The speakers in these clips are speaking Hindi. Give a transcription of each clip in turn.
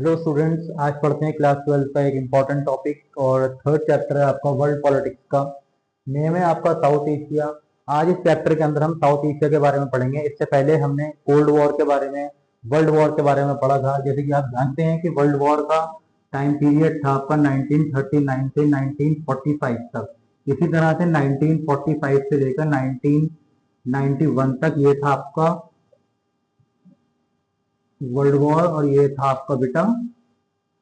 हेलो स्टूडेंट्स, आज पढ़ते हैं क्लास 12 का एक इम्पॉर्टेंट टॉपिक और थर्ड चैप्टर है आपका वर्ल्ड पॉलिटिक्स का। नेम है आपका साउथ एशिया। आज इस चैप्टर के अंदर हम साउथ एशिया के बारे में पढ़ेंगे। इससे पहले हमने कोल्ड वॉर के बारे में, वर्ल्ड वॉर के बारे में पढ़ा था। जैसे कि आप जानते हैं कि वर्ल्ड वॉर का टाइम पीरियड था आपका 1939 से 1945 तक। इसी तरह से 1945 से लेकर 1991 तक ये था आपका वर्ल्ड वॉर, और ये था आपका बेटा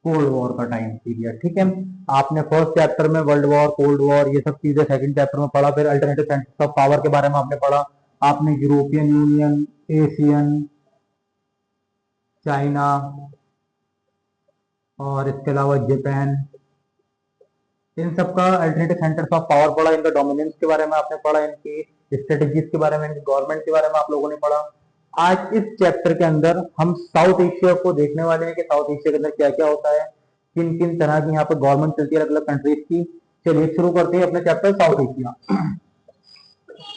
कोल्ड वॉर का टाइम पीरियड। ठीक है, आपने फर्स्ट चैप्टर में वर्ल्ड वॉर, कोल्ड वॉर, ये सब चीजें सेकंड चैप्टर में पढ़ा। फिर अल्टरनेटिव सेंटर्स ऑफ पावर के बारे में आपने पढ़ा। आपने यूरोपियन यूनियन, एशियन, चाइना और इसके अलावा जापान, इन सब का अल्टरनेटिव सेंटर्स ऑफ पावर पढ़ा। इनका डोमिनेंस के बारे में आपने पढ़ा, इनकी स्ट्रेटेजीज के बारे में, इनकी गवर्नमेंट के बारे में आप लोगों ने पढ़ा। आज इस चैप्टर के अंदर हम साउथ एशिया को देखने वाले हैं कि साउथ एशिया के अंदर क्या क्या होता है, किन किन तरह की यहाँ पर गवर्नमेंट चलती है अलग अलग कंट्रीज की। चलिए शुरू करते हैं अपने चैप्टर साउथ एशिया।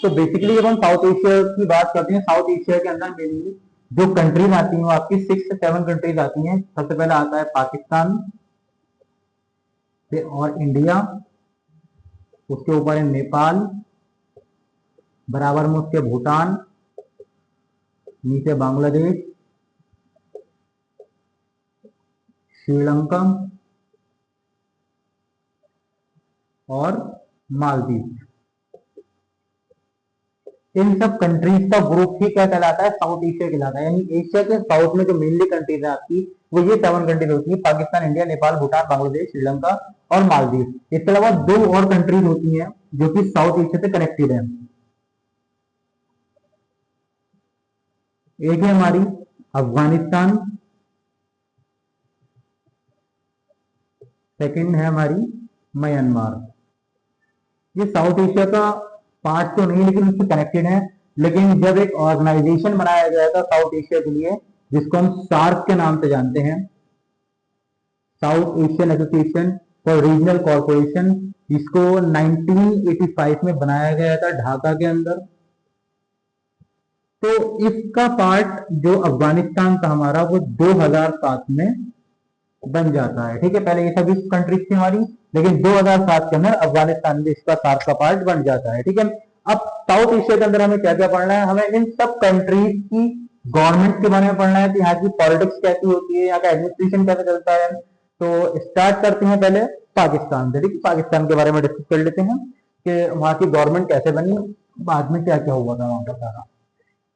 तो बेसिकली जब हम साउथ एशिया की बात करते हैं, साउथ एशिया के अंदर मेनली जो कंट्रीज आती हैं वो आपकी 6 से 7 कंट्रीज आती हैं। सबसे पहले आता है पाकिस्तान, फिर और इंडिया, उसके ऊपर है नेपाल, बराबर में उसके भूटान, नीचे बांग्लादेश, श्रीलंका और मालदीव। इन सब कंट्रीज का ग्रुप ही क्या कहलाता है? साउथ एशिया कहलाता है। यानी एशिया के साउथ में जो मेनली कंट्रीज है आपकी, वो ये 7 कंट्रीज होती है: पाकिस्तान, इंडिया, नेपाल, भूटान, बांग्लादेश, श्रीलंका और मालदीव। इसके अलावा 2 और कंट्रीज होती हैं जो कि साउथ एशिया से कनेक्टेड है। एक है हमारी अफगानिस्तान, सेकंड है हमारी म्यांमार। ये साउथ एशिया का पार्ट तो नहीं, लेकिन उससे कनेक्टेड है। लेकिन जब एक ऑर्गेनाइजेशन बनाया गया था साउथ एशिया के लिए, जिसको हम सार्क के नाम से जानते हैं, south Asian association for regional corporation, इसको 1985 में बनाया गया था ढाका के अंदर। तो इसका पार्ट जो अफगानिस्तान था हमारा, वो 2007 में बन जाता है। ठीक है, पहले ये सभी कंट्रीज थी हमारी, लेकिन 2007 के अंदर अफगानिस्तान भी इसका सार्क का पार्ट बन जाता है। ठीक है, अब साउथ एशिया के अंदर हमें क्या क्या पढ़ना है? हमें इन सब कंट्रीज की गवर्नमेंट के बारे में पढ़ना है कि यहाँ की पॉलिटिक्स कैसी होती है, यहाँ का एडमिनिस्ट्रेशन कैसे चलता है। तो स्टार्ट करते हैं पहले पाकिस्तान से। ठीक है, पाकिस्तान के बारे में डिस्कस कर लेते हैं कि वहाँ की गवर्नमेंट कैसे बनी, बाद में क्या क्या हुआ था वहां पर सारा।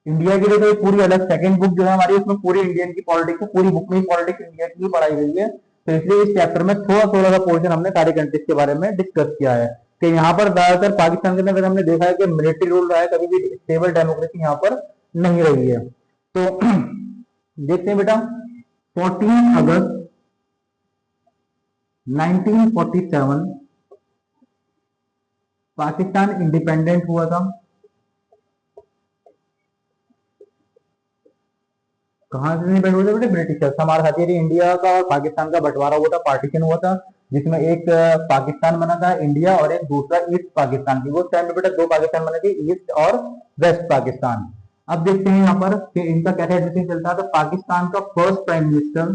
इंडिया के लिए तो पूरी अलग सेकंड बुक जो है हमारी, उसमें पूरी इंडियन की पॉलिटिक्स है, पूरी बुक में पॉलिटिक्स इंडिया की पढ़ाई गई है। तो इसलिए इस चैप्टर में थोड़ा थोड़ा सा पोर्शन हमने सारी कंट्रीज के बारे में डिस्कस किया है। कि यहाँ पर ज्यादातर पाकिस्तान के अंदर हमने देखा है कि मिलिट्री रूल रहा है, कभी भी स्टेबल डेमोक्रेसी यहाँ पर नहीं रही है। तो देखते हैं बेटा, 14 अगस्त 1947 पाकिस्तान इंडिपेंडेंट हुआ था। कहाँ से नहीं बैठ हुए थे बेटे? ब्रिटिशर्स। हमारे साथ ये इंडिया का और पाकिस्तान का बंटवारा हुआ था, पार्टीशन हुआ था, जिसमें एक पाकिस्तान बना था इंडिया और एक दूसरा ईस्ट पाकिस्तान की। वो टाइम पे बेटा 2 पाकिस्तान बने थे, ईस्ट और वेस्ट पाकिस्तान। अब देखते हैं यहाँ पर कि इनका कैसे एडमिशन चलता है। तो पाकिस्तान का फर्स्ट प्राइम मिनिस्टर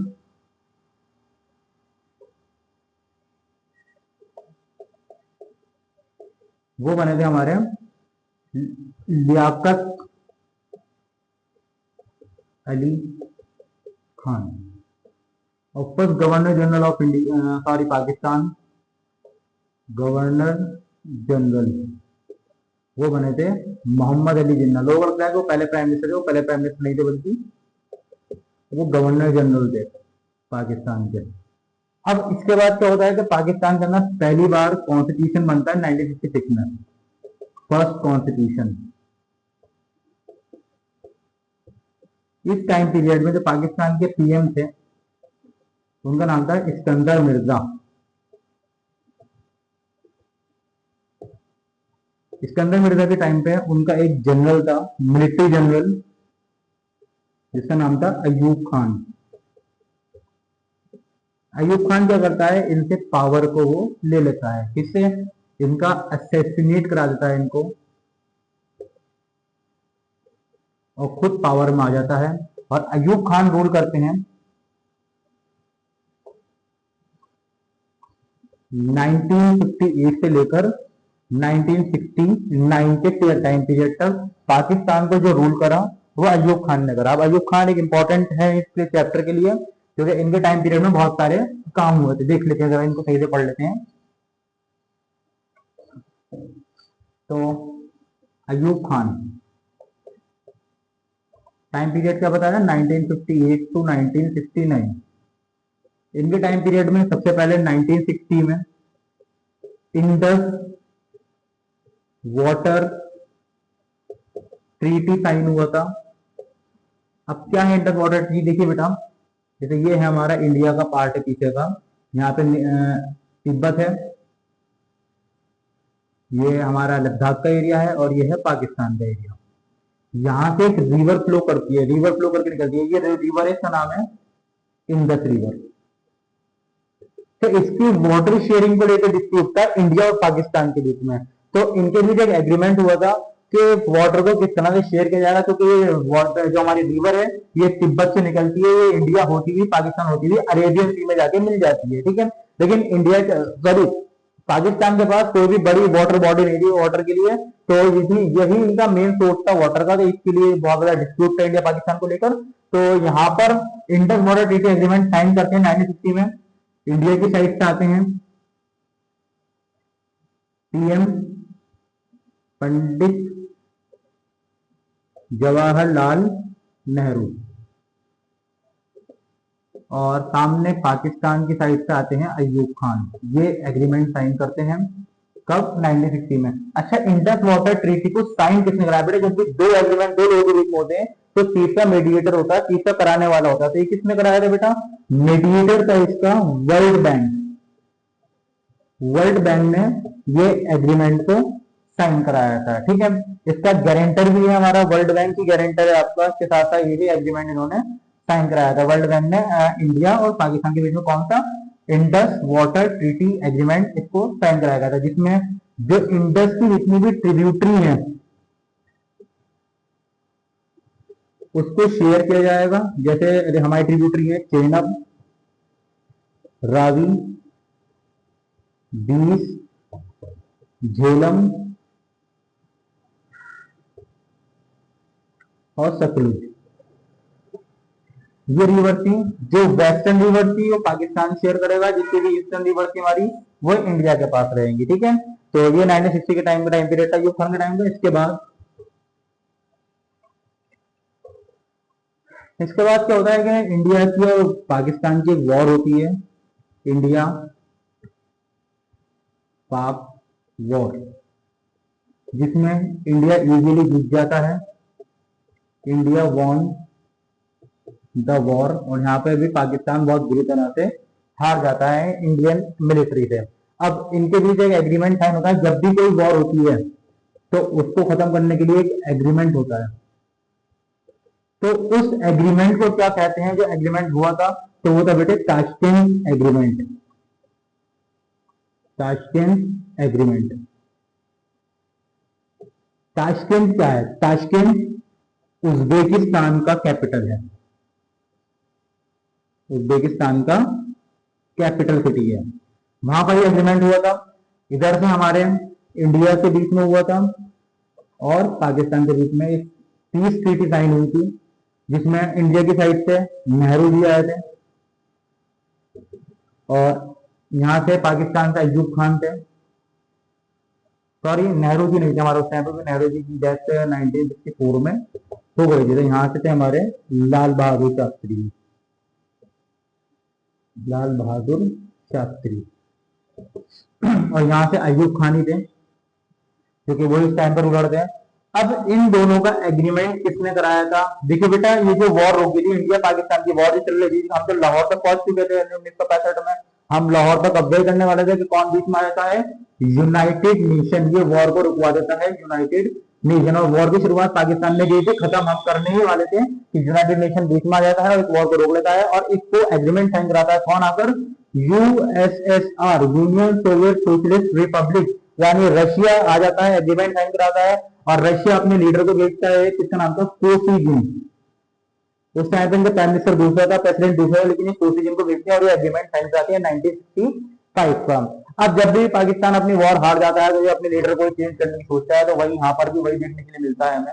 वो बने थे हमारे लियाकत अली खान। और first governor general of India, sorry Pakistan governor general, वो बने थे मोहम्मद अली जिन्ना। लोगों को लगता है कि वो पहले प्राइम मिनिस्टर थे, वो पहले प्राइम मिनिस्टर नहीं थे, बल्कि वो गवर्नर जनरल थे पाकिस्तान के। अब इसके बाद क्या होता है कि पाकिस्तान के अंदर पहली बार कॉन्स्टिट्यूशन बनता है 1956 में, फर्स्ट कॉन्स्टिट्यूशन। इस टाइम पीरियड में जो पाकिस्तान के पीएम थे, उनका नाम था इस्कंदर मिर्जा। इस्कंदर मिर्जा के टाइम पे उनका एक जनरल था, मिलिट्री जनरल, जिसका नाम था अयूब खान। अयूब खान क्या करता है, इनसे पावर को वो ले लेता है। किससे? इनका असैसिनेट करा देता है इनको, और खुद पावर में आ जाता है। और अयूब खान रूल करते हैं 1958 से लेकर 1969 के टाइम पीरियड तक पाकिस्तान को जो रूल करा वो अयूब खान ने करा। अब अयूब खान एक इंपॉर्टेंट है इस चैप्टर के लिए, क्योंकि इनके टाइम पीरियड में बहुत सारे काम हुए थे। देख लेते हैं, जरा इनको सही से पढ़ लेते हैं। तो अयूब खान टाइम पीरियड क्या बताया, 1958 टू 1969। इनके टाइम पीरियड में सबसे पहले 1960 में इंडस वाटर ट्रीटी साइन हुआ था। अब क्या है इंडस वाटर ट्रीटी, देखिए बेटा, जैसे ये है हमारा इंडिया का पार्ट है पीछे का, यहाँ पे तिब्बत है, ये हमारा लद्दाख का एरिया है, और ये है पाकिस्तान का एरिया। यहाँ से एक रिवर फ्लो करती है, रिवर फ्लो करके निकलती है। ये रिवर है, इसका नाम है इंडस रिवर। तो इसकी वाटर शेयरिंग को लेकर डिस्प्यूट था इंडिया और पाकिस्तान के बीच में। तो इनके बीच एक एग्रीमेंट हुआ था कि वाटर को किस तरह से शेयर किया जाएगा, क्योंकि ये वाटर जो हमारी रिवर है ये तिब्बत से निकलती है, ये इंडिया होती हुई पाकिस्तान होती हुई अरेबियन सी में जाके मिल जाती है, ठीक है। लेकिन इंडिया सॉरी पाकिस्तान के पास कोई भी बड़ी वाटर बॉडी नहीं थी वाटर के लिए, तो यही इनका मेन सोर्स था वाटर का। तो इसके लिए बहुत बड़ा डिस्प्यूट था इंडिया पाकिस्तान को लेकर। तो यहाँ पर Indus water treaty agreement sign करते हैं 1960 में। इंडिया की साइड से आते हैं पीएम पंडित जवाहरलाल नेहरू, और सामने पाकिस्तान की साइड से आते हैं अयूब खान। ये एग्रीमेंट साइन करते हैं कब, 1960 में। अच्छा, इंडस वाटर ट्रीटी को साइन किसने कराया बेटा, जब भी दो एग्रीमेंट दो लोगों के बीच में होते हैं तो तीसरा मेडिएटर होता है, तीसरा कराने वाला होता है। तो ये किसने कराया था बेटा, मेडिएटर था इसका वर्ल्ड बैंक। वर्ल्ड बैंक ने ये एग्रीमेंट को साइन कराया था, ठीक है। इसका गारंटर भी है हमारा, वर्ल्ड बैंक की गारंटर है आपका। इसके साथ साथ ये भी एग्रीमेंट इन्होंने साइन कराया था वर्ल्ड बैंक ने इंडिया और पाकिस्तान के बीच में। कौन सा, इंडस वाटर ट्रीटी एग्रीमेंट, इसको साइन कराया गया था, जिसमें जो इंडस की जितनी भी ट्रिब्यूटरी है उसको शेयर किया जाएगा। जैसे हमारी ट्रिब्यूटरी है चेनाब, रावी, बीस, झेलम और सतलुज। ये रिवर थी, जो वेस्टर्न रिवर थी वो पाकिस्तान शेयर करेगा, जितनी भी ईस्टर्न रिवर थी हमारी वो इंडिया के पास रहेंगी, ठीक है। तो ये 1960 के टाइम पीरियड था, यूब खान के टाइम पे। इसके बाद क्या होता है कि इंडिया की और पाकिस्तान की वॉर होती है, इंडिया पाक वॉर, जिसमें इंडिया इजीली जीत जाता है। इंडिया वॉन द वॉर, और यहाँ पे भी पाकिस्तान बहुत बुरी तरह से हार जाता है इंडियन मिलिट्री से। अब इनके बीच एक एग्रीमेंट साइन होता है, जब भी कोई वॉर होती है तो उसको खत्म करने के लिए एक एग्रीमेंट होता है। तो उस एग्रीमेंट को क्या कहते हैं, जो एग्रीमेंट हुआ था, तो वो था बेटे Tashkent agreement. Tashkent agreement. Tashkent क्या है, ताशकेंट उज्बेकिस्तान का कैपिटल है, उज्बेकिस्तान का कैपिटल सिटी है। वहां पर एग्रीमेंट हुआ था, इधर से हमारे इंडिया के बीच में हुआ था और पाकिस्तान के बीच में एक पीस ट्रीटी साइन हुई थी, जिसमें इंडिया की साइड से नेहरू जी आए थे और यहां से पाकिस्तान से अयूब खान थे। सॉरी, नेहरू जी नहीं थे हमारे उस टाइम पे, नेहरू जी की डेथ 1964 में हो गई थी। तो यहाँ से थे हमारे लाल बहादुर शास्त्री, लाल बहादुर शास्त्री, और यहाँ से अयूब खान ही थे, क्योंकि वो इस टाइम पर रूलर थे। अब इन दोनों का एग्रीमेंट किसने कराया था, देखिए बेटा, ये जो वॉर होगी थी इंडिया पाकिस्तान की वॉर चल रही थी, हम तो लाहौर तक पहुंच चुके थे 1965 में। हम लाहौर तक कब्जा करने वाले थे कि कौन बीच में आ जाता है, यूनाइटेड नेशन। ये वॉर को रुकवा देता है यूनाइटेड नेशन, और वॉर की शुरुआत पाकिस्तान ने की थी, खत्म हम करने ही वाले थे कि यूनाइटेड नेशन बीच में आ जाता है और इस वॉर को रोक लेता है। और इसको एग्रीमेंट साइन कराता है कौन आकर, USSR, union Soviet socialist Republic, यानी रशिया आ जाता है, एग्रीमेंट साइन कराता है। और रशिया अपने लीडर को भेजता है, किसका नाम था, कोसिगिन। उस टाइम पे प्राइम मिनिस्टर दूसरा था, प्रेसिडेंट दूसरा, लेकिन ये कोसिगिन को भेजते हैं और ये एग्रीमेंट साइन कराते हैं 1960 5 का। अब जब भी पाकिस्तान अपनी वॉर हार जाता है तो ये अपने लीडर को चेंज करने की सोचता है, तो वही यहाँ पर भी वही देखने के लिए मिलता है हमें।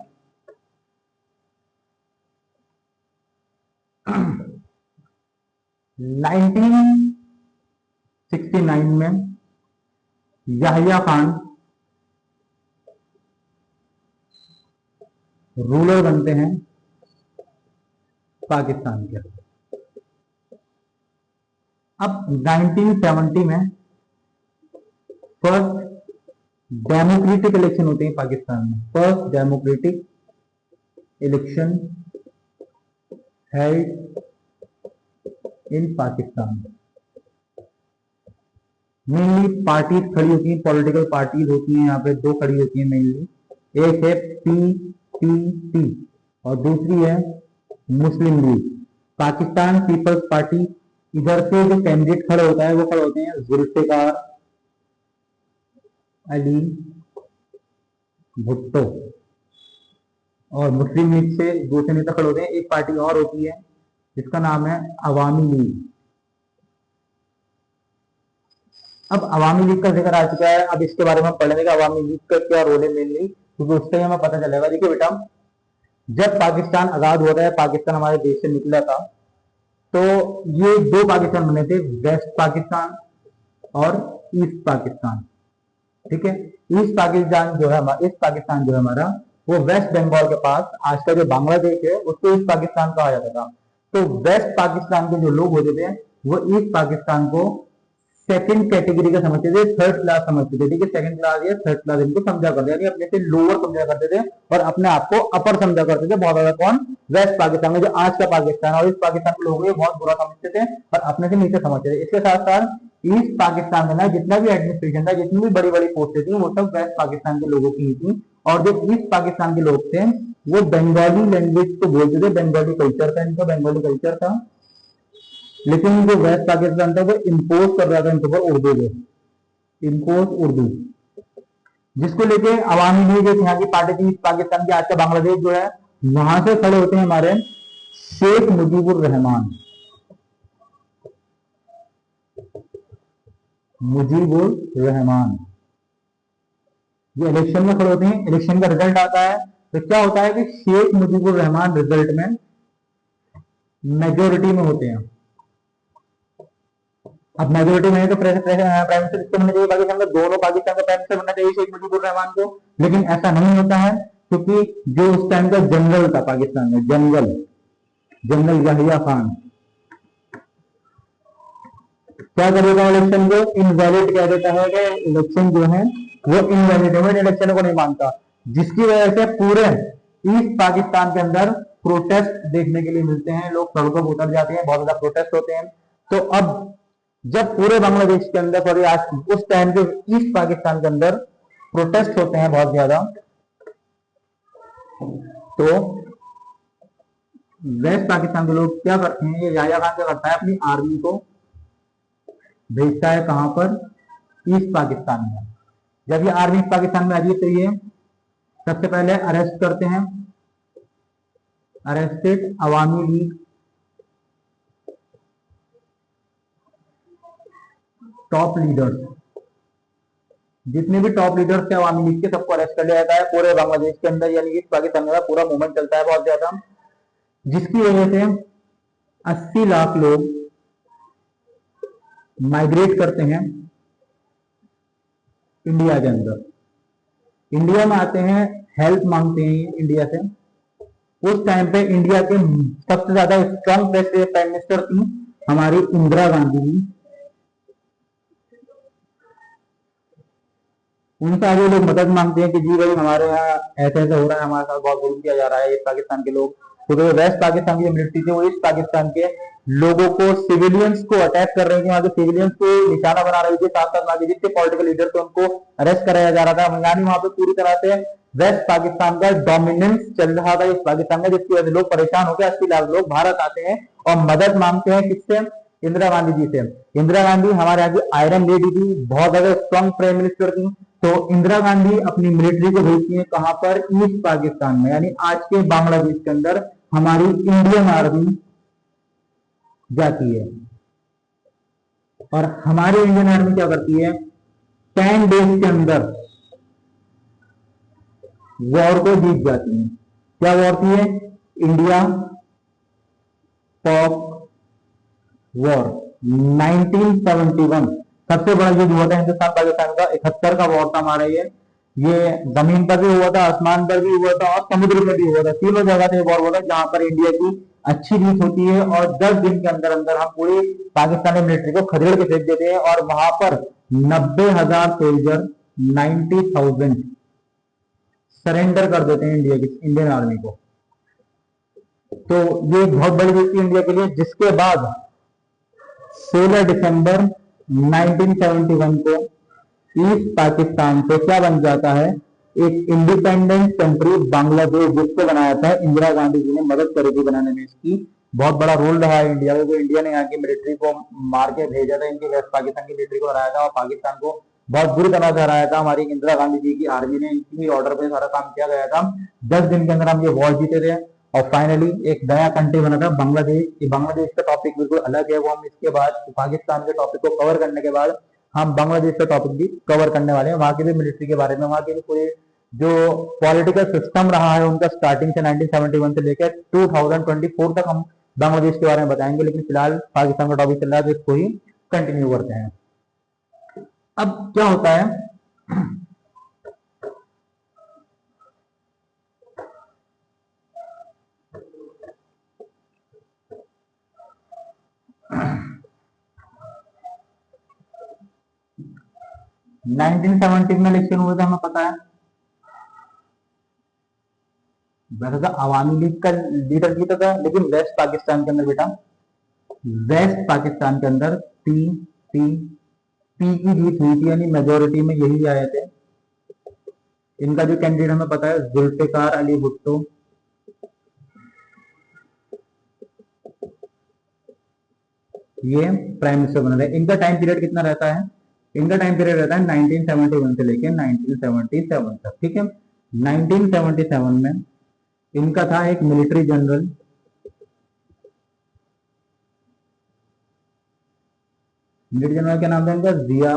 1969 में याहिया खान रूलर बनते हैं पाकिस्तान के। अब 1970 में फर्स्ट डेमोक्रेटिक इलेक्शन होते हैं पाकिस्तान में। First democratic election held in Pakistan. Mainly parties खड़ी होती हैं, पॉलिटिकल पार्टीज होती हैं, यहाँ पे दो खड़ी होती हैं मेनली। एक है पीपीपी और दूसरी है मुस्लिम लीग। पाकिस्तान पीपल्स पार्टी, इधर से जो कैंडिडेट खड़े होता है वो खड़े होते हैं जुल्फिकार अली भुट्टो, और मुस्लिम लीग से दूसरे नेता खड़े होते हैं। एक पार्टी और होती है जिसका नाम है अवामी लीग। अब अवामी लीग का जिक्र आ चुका है, अब इसके बारे में पढ़ लेंगे अवामी लीग का क्या रोल है मेनली, क्योंकि उससे हमें पता चलेगा। देखिए बेटा, जब पाकिस्तान आजाद हुआ था, पाकिस्तान हमारे देश से निकला था, तो ये दो पाकिस्तान बने थे, वेस्ट पाकिस्तान और ईस्ट पाकिस्तान। ठीक है, ईस्ट पाकिस्तान जो है इस पाकिस्तान जो है हमारा, वो वेस्ट बंगाल के पास, आज का जो बांग्लादेश है उसको ईस्ट पाकिस्तान कहा जाता था। तो वेस्ट पाकिस्तान के जो लोग होते थे वो ईस्ट पाकिस्तान को सेकंड कैटेगरी का समझते थे, थर्ड क्लास समझते थे। ठीक है, सेकंड क्लास या थर्ड क्लास इनको समझा करते थे, अपने से लोअर समझा करते थे और अपने आप को अपर समझा करते थे बहुत ज्यादा। कौन? वेस्ट पाकिस्तान में, जो आज का पाकिस्तान और ईस्ट पाकिस्तान के लोग बहुत बुरा समझते थे और अपने से नीचे समझते थे। इसके साथ साथ ईस्ट पाकिस्तान में ना जितना भी एडमिनिस्ट्रेशन था, जितनी भी बड़ी बड़ी पोस्टें थी, वो सब वेस्ट पाकिस्तान के लोगों की ही थी। और जो ईस्ट पाकिस्तान के लोग थे वो बंगाली लैंग्वेज को बोलते थे, बंगाली कल्चर था इनका, बंगाली कल्चर था। लेकिन जो वेस्ट पाकिस्तान था वो इम्पोज कर रहा था इनके ऊपर उर्दू को, इम्पोज उर्दू, जिसको लेके अवामी लीग एक यहाँ की पार्टी थी पाकिस्तान की, आज का बांग्लादेश जो है, वहां से खड़े होते हैं हमारे शेख मुजीबुर रहमान। मुजीबुर रहमान ये इलेक्शन में खड़े होते हैं, इलेक्शन का रिजल्ट आता है तो क्या होता है कि शेख मुजीबुर रहमान रिजल्ट में मेजोरिटी में होते हैं। अब मेजोरिटी में है तो प्राइम मिनिस्टर किसको बनना चाहिए पाकिस्तान का? दोनों पाकिस्तान का प्राइम मिनिस्टर बनना चाहिए शेख मुजीबुर रहमान को। लेकिन ऐसा नहीं होता है क्योंकि जो उस टाइम का जनरल था पाकिस्तान में, जनरल याहिया खान, क्या करेगा इलेक्शन को? इनवैलिड कह देता है कि इलेक्शन जो है वो इनवैलिड है, वो इलेक्शन को नहीं मानता। जिसकी वजह से पूरे ईस्ट पाकिस्तान के अंदर प्रोटेस्ट देखने के लिए मिलते हैं, लोग सड़कों पर उतर जाते हैं, बहुत ज्यादा प्रोटेस्ट होते हैं। तो अब जब पूरे बांग्लादेश के अंदर, सॉरी आज उस टाइम के ईस्ट पाकिस्तान के अंदर प्रोटेस्ट होते हैं बहुत ज्यादा, तो वेस्ट पाकिस्तान के लोग क्या करते हैं, ये याहिया खान क्या करता है, अपनी आर्मी को भेजता है कहां पर? ईस्ट पाकिस्तान में। जब ये आर्मी ईस्ट पाकिस्तान में आ रही है तो ये सबसे पहले अरेस्ट करते हैं, अरेस्टेड अवामी लीग टॉप लीडर्स, जितने भी टॉप लीडर्स थे अवामी लीग के सबको अरेस्ट कर लिया जाता है पूरे बांग्लादेश के अंदर, यानी कि पाकिस्तान में पूरा मूवमेंट चलता है बहुत ज्यादा, जिसकी वजह से 80 लाख लोग माइग्रेट करते हैं इंडिया के अंदर। इंडिया में आते हैं, हेल्प मांगते हैं इंडिया से। उस टाइम पे इंडिया के सबसे ज्यादा स्ट्रॉन्ग प्राइम मिनिस्टर थी हमारी इंदिरा गांधी जी। उनसे आगे लोग मदद मांगते हैं कि जी भाई हमारे यहाँ ऐसा ऐसा हो रहा है, हमारे साथ बहुत जुल्म किया जा रहा है, ये पाकिस्तान के लोग। तो वेस्ट पाकिस्तान की जो मिलिट्री थी वो ईस्ट पाकिस्तान के लोगों को, सिविलियंस को अटैक कर रही थी, वहां के सिविलियंस को निशाना बना रही थी, साथ साथ वहां के जितने पॉलिटिकल लीडर थे उनको अरेस्ट कराया जा रहा था। यानी वहां पे पूरी तरह से वेस्ट पाकिस्तान का डोमिनेंस चल रहा था इस पाकिस्तान में, जिसकी वजह से लोग परेशान होकर 80 लाख लोग भारत आते हैं और मदद मांगते हैं किससे? इंदिरा गांधी जी से। इंदिरा गांधी हमारे यहाँ की आयरन लेडी थी, बहुत ज्यादा स्ट्रॉन्ग प्राइम मिनिस्टर थी। तो इंदिरा गांधी अपनी मिलिट्री को भेजती है कहां पर? ईस्ट पाकिस्तान में, यानी आज के बांग्लादेश के अंदर हमारी इंडियन आर्मी जाती है। और हमारी इंडियन आर्मी क्या करती है, 10 डेज के अंदर वॉर को जीत जाती है। क्या वॉर थी है, इंडिया पॉक वॉर 1971, सबसे बड़ा युद्ध हुआ था हिंदुस्तान पाकिस्तान का, 71 का वॉर था हमारा ये जमीन पर भी हुआ था, आसमान पर भी हुआ था और समुद्र में भी हुआ था, तीनों जगह से वॉर हुआ था जहां पर इंडिया की अच्छी जीत होती है और 10 दिन के अंदर अंदर हम पूरी पाकिस्तानी मिलिट्री को खदेड़ के फेंक देते हैं और वहां पर 90,000 सोल्जर 90,000 सरेंडर कर देते हैं इंडियन आर्मी को। तो ये बहुत बड़ी जीत थी इंडिया के लिए, जिसके बाद 16 दिसंबर 1971 को ईस्ट पाकिस्तान से क्या बन जाता है, एक इंडिपेंडेंट कंट्री बांग्लादेश, जिसको बनाया था इंदिरा गांधी जी ने, मदद करी थी बनाने में, इसकी बहुत बड़ा रोल रहा है इंडिया को। इंडिया ने यहाँ की मिलिट्री को मार के भेजा था, इनकी वेस्ट पाकिस्तान की मिलिट्री को हराया था और पाकिस्तान को बहुत बुरी तरह से हराया था हमारी इंदिरा गांधी जी की आर्मी ने, इनकी ऑर्डर पे सारा काम किया गया था। 10 दिन के अंदर हम ये वॉर जीते थे और फाइनली एक नया कंट्री बना था बांग्लादेश। बांग्लादेश का टॉपिक बिल्कुल अलग है, वो हम इसके बाद पाकिस्तान के टॉपिक को कवर करने के बाद हम बांग्लादेश का टॉपिक भी कवर करने वाले हैं, वहां की भी मिलिट्री के बारे में, वहां के भी पूरे जो पॉलिटिकल सिस्टम रहा है उनका स्टार्टिंग से 1971 से लेकर 2024 तक हम बांग्लादेश के बारे में बताएंगे। लेकिन फिलहाल पाकिस्तान का टॉपिक चल रहा है तो इसको ही कंटिन्यू करते हैं। अब क्या होता है, नाइनटीन सेवेंटी में इलेक्शन हुए थे, हमें पता है। वैसे तो आवामी लीग का लीडर जीता था, लेकिन वेस्ट पाकिस्तान के अंदर बेटा, वेस्ट पाकिस्तान के अंदर पी की जीत हुई थी, यानी मेजोरिटी में यही आए थे। इनका जो कैंडिडेट हमें पता है, जुल्फिकार अली भुट्टो, ये प्राइम मिनिस्टर बना रहे। इनका टाइम पीरियड कितना रहता है, इनका टाइम पीरियड रहता है 1971 से लेकर 1977 तक, ठीक है। 1977 में इनका था एक मिलिट्री जनरल, मिलिट्री जनरल क्या नाम था इनका, जिया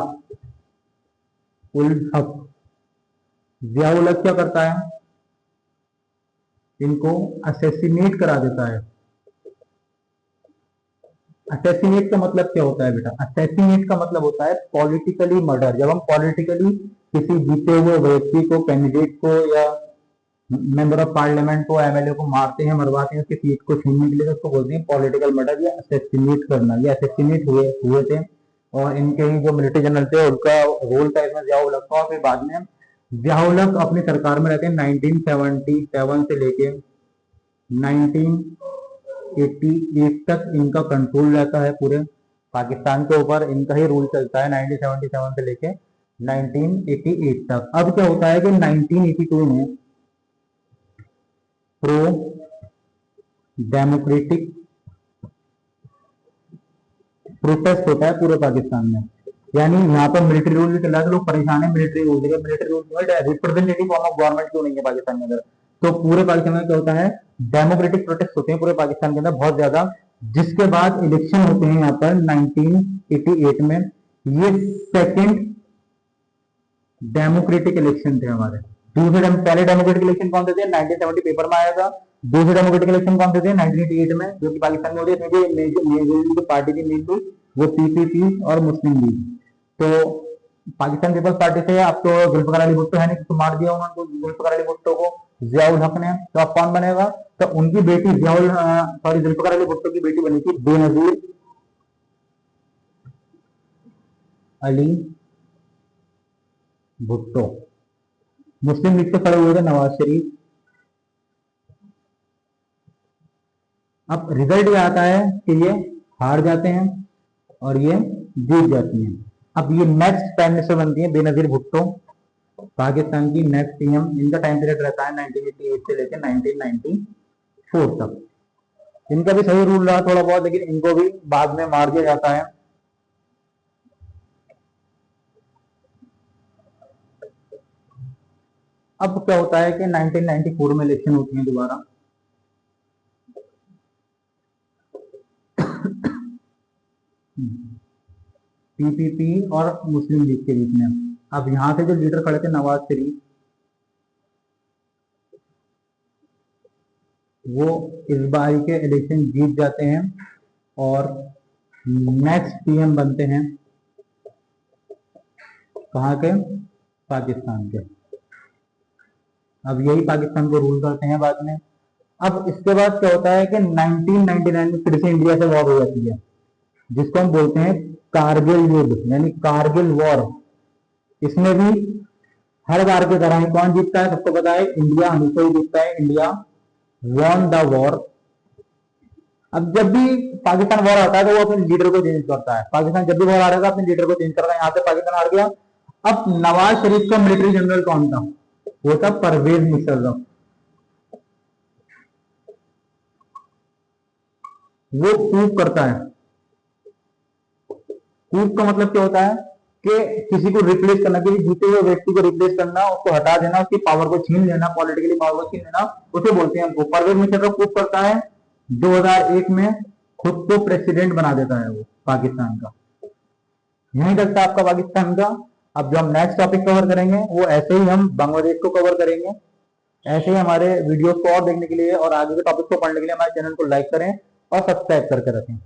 उल हक। जिया उल हक क्या करता है, इनको असेसिनेट करा देता है। असेसिनेट का मतलब क्या होता है बेटा, असेसिनेट का मतलब होता है पॉलिटिकली मर्डर। जब हम पॉलिटिकली किसी जीते हुए व्यक्ति को, कैंडिडेट को या मेंबर ऑफ पार्लियामेंट को, एमएलए को मारते हैं, मरवाते हैं, उसकी सीट को छीनने के लिए, तो उसको बोलते हैं पॉलिटिकल मर्डर या असेसिनेट करना। ये असेसिनेट हुए थे और इनके ही जो मिलिट्री जनरल थे उनका रोल था इसमें जिया उल हक का। और फिर बाद में जिया उल हक अपनी सरकार में रहते हैं 1977 से लेके 1988 तक इनका कंट्रोल रहता है पूरे पाकिस्तान के ऊपर, इनका ही रूल चलता है 1977 से लेके 1988 तक। अब क्या होता है कि 1982 में प्रो डेमोक्रेटिक प्रोटेस्ट होता है पूरे पाकिस्तान में, यानी यहाँ पर मिलिट्री रूल भी चल रहा है, लोग परेशान है मिलिट्री रूल से, military rule representative form of government क्यों नहीं है पाकिस्तान के अंदर। तो पूरे पाकिस्तान में क्या होता है, डेमोक्रेटिक प्रोटेस्ट होते हैं पूरे पाकिस्तान के अंदर बहुत ज्यादा, जिसके बाद इलेक्शन होते हैं यहाँ पर 1988 में। ये सेकेंड डेमोक्रेटिक इलेक्शन थे हमारे। पहले डेमोक्रेटिक इलेक्शन कौन से थे, 1970 पेपर में आया था। दूसरे डेमोक्रेटिक इलेक्शन कौन से थे, 1988 में, जो कि पाकिस्तान में हो रही है। जो पार्टी थी मेन वो पीपीपी और मुस्लिम लीग। तो पाकिस्तान पीपल्स पार्टी से अब तो जुल्फिकार अली भुट्टो है नहीं, तो मार दिया उन्होंने जुल्फिकार अली भुट्टो को जिया उल हक ने। तो अब कौन बनेगा, तो उनकी बेटी जुल्फिकार अली भुट्टो की बेटी बनी थी बेनजीर अली भुट्टो। मुस्लिम लीग से खड़े हुए थे नवाज शरीफ। अब रिजल्ट ये आता है कि ये हार जाते हैं और ये जीत जाती हैं। अब ये नेक्स्ट प्राइम मिनिस्टर बनती है बेनजीर भुट्टो, पाकिस्तान की नेक्स्ट पीएम। इनका टाइम पीरियड रहता है 1988 से लेकर 1994 तक। इनका भी सही रूल रहा थोड़ा बहुत, लेकिन इनको भी बाद में मार दिया जाता है। अब क्या होता है कि 1994 में इलेक्शन होती है दोबारा। पीपीपी और मुस्लिम लीग के बीच में। अब यहाँ से जो लीडर खड़े थे नवाज शरीफ, वो इस बार के इलेक्शन जीत जाते हैं और नेक्स्ट पीएम बनते हैं कहाँ के, पाकिस्तान के। अब यही पाकिस्तान को रूल करते हैं बाद में। अब इसके बाद क्या होता है कि 1999 में फिर से इंडिया से वॉर हो जाती है, जिसको हम बोलते हैं कारगिल युद्ध, यानी कारगिल वॉर। इसमें भी हर बार की तरह ही कौन जीतता है, सबको पता है, इंडिया हमेशा ही जीतता है, इंडिया वॉन द वॉर। अब जब भी पाकिस्तान वॉर आता है तो वो अपने लीडर को चेंज करता है। पाकिस्तान जब भी वॉर आ रहा था अपने लीडर को चेंज करता है। यहाँ पे पाकिस्तान हार गया। अब नवाज शरीफ का मिलिट्री जनरल कौन था, वो था परवेज मुशर्रफ। वो कूप करता है। कूप का मतलब क्या होता है कि किसी को रिप्लेस करना, किसी जीते हुए व्यक्ति को रिप्लेस करना, उसको हटा देना, उसकी पावर को छीन लेना, पॉलिटिकली पावर को छीन लेना, उसे बोलते हैं हमको। परवेज मुशर्रफ कूप करता है 2001 में, खुद को प्रेसिडेंट बना देता है वो पाकिस्तान का। यही तक था आपका पाकिस्तान का। अब जो हम नेक्स्ट टॉपिक कवर करेंगे वो ऐसे ही हम बांग्लादेश को कवर करेंगे। ऐसे ही हमारे वीडियोस को और देखने के लिए और आगे के टॉपिक को पढ़ने के लिए हमारे चैनल को लाइक करें और सब्सक्राइब करके रखें।